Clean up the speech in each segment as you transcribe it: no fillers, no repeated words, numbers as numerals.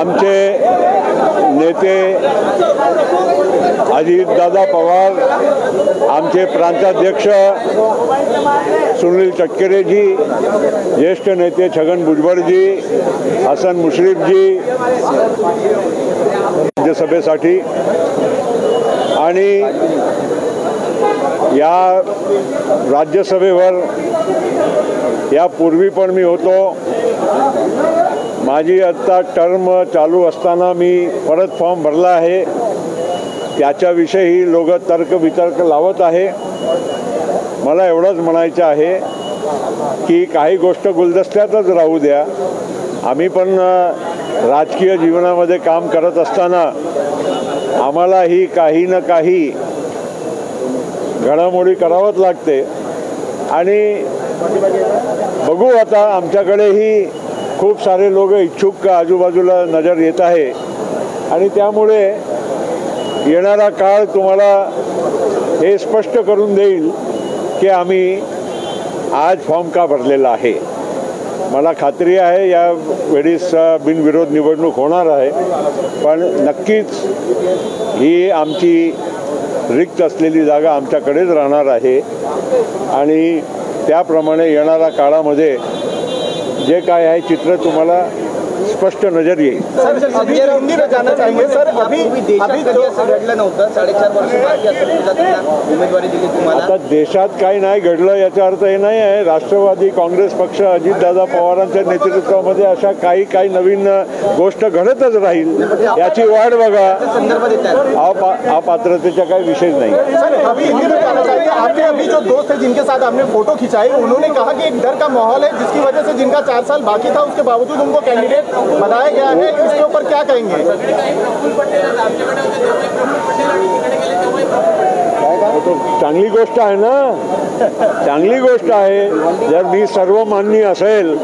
आमचे नेते अजितदादा पवार, आमचे प्रांताध्यक्ष सुनील तटकरेजी, ज्येष्ठ नेते छगन भुजबळजी, हसन मुश्रीफजी राज्यसभेसाठी आणि या राज्यसभेवर यापूर्वी पण मी होतो। माझी आता टर्म चालू असताना मी परत फॉर्म भरला आहे। त्याच्याविषयी लोक तर्क वितर्क लावत आहे। मला एवढंच म्हणायचं आहे की काही गोष्ट गुलदस्त्यातच राहू द्या। आम्ही पण राजकीय जीवनामध्ये काम करत असताना आम्हालाही काही ना काही घडामोडी करावंच लागते आणि बघू आता आमच्याकडेही खूप सारे लोक इच्छुक आजूबाजूला नजर येत आहे आणि त्यामुळे येणारा काळ तुम्हाला हे स्पष्ट करून देईल की आम्ही आज फॉर्म का भरलेला आहे। मला खात्री आहे या वेळेस बिनविरोध निवडणूक होणार आहे, पण नक्कीच ही आमची रिक्त असलेली जागा आमच्याकडेच राहणार आहे आणि त्याप्रमाणे येणाऱ्या काळामध्ये जे काय आहे चित्र तुम्हाला स्पष्ट नजर येईल। अभी जाना चाहेंगे सर, अभी असं घडलं नव्हतं, 4.5 वर्ष बाकी असं उमेदवारी दिली तुम्हाला। आता देशात काही नाही घडलं याचा अर्थ हे नाही आहे राष्ट्रवादी काँग्रेस पक्ष अजितदादा पवारांच्या नेतृत्वामध्ये अशा काही नवीन गोष्ट घडतच राहील, याची वाट बघा। अपात्रतेचा काही विषय नाही। आपके अभी जो दोस्त है जिनके साथ आपने फोटो खिंचाई, उन्होंने कहा कि एक डर का माहौल है जिसकी वजह से जिनका 4 साल बाकी था उसके बावजूद उनको कैंडिडेट बताया गया है। इसके ऊपर क्या कहेंगे? तो चांगली गोष्ट आहे ना, चांगली गोष्ट आहे। जर मी सर्वमान्य असेल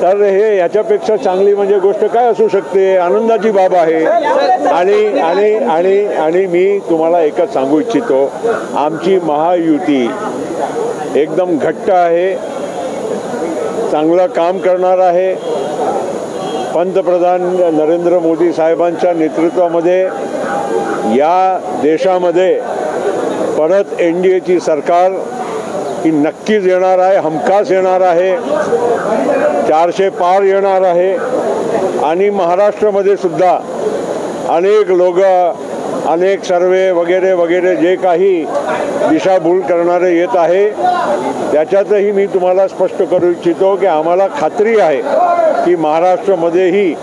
तर हे याच्यापेक्षा चांगली म्हणजे गोष्ट काय असू शकते? आनंदाची बाब आहे। आणि आणि आणि आणि मी तुम्हाला एकच सांगू इच्छितो, आमची महायुती एकदम घट्ट आहे, चांगलं काम करणार आहे। पंतप्रधान नरेंद्र मोदी साहेबांच्या नेतृत्वामध्ये या देशामध्ये परत एनडीएची सरकार ही नक्कीच येणार आहे, हमखास येणार आहे, 400 पार येणार आहे। आणि महाराष्ट्रामध्ये सुद्धा अनेक लोक अनेक सर्वे वगैरे वगैरे जे काही दिशाभूल करणारे येत आहे त्याच्यातही मी तुम्हाला स्पष्ट करू इच्छितो की आम्हाला खात्री आहे की महाराष्ट्रामध्येही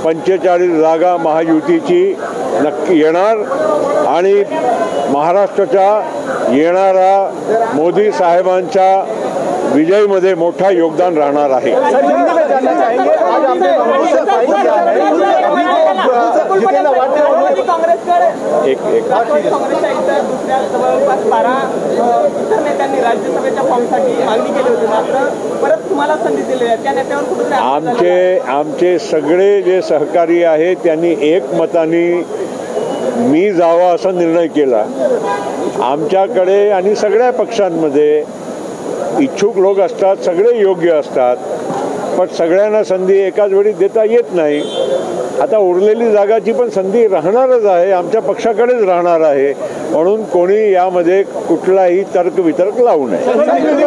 45 जागा महायुतीची नक्की येणार आणि महाराष्ट्राच्या येणारा मोदी साहेबांच्या विजयमध्ये मोठा योगदान राहणार आहे। आमचे सगळे जे सहकारी आहेत त्यांनी एकमताने मी जावा असा निर्णय केला। आमच्याकडे आणि सगळ्या पक्षांमध्ये इच्छुक लोक असतात, सगळे योग्य असतात, पण सगळ्यांना संधी एकाच वेळी देता येत नाही। आता उरलेली जागाची पण संधी राहणारच आहे, आमच्या पक्षाकडेच राहणार आहे, म्हणून कोणी यामध्ये कुठलाही तर्क वितर्क लावू नये।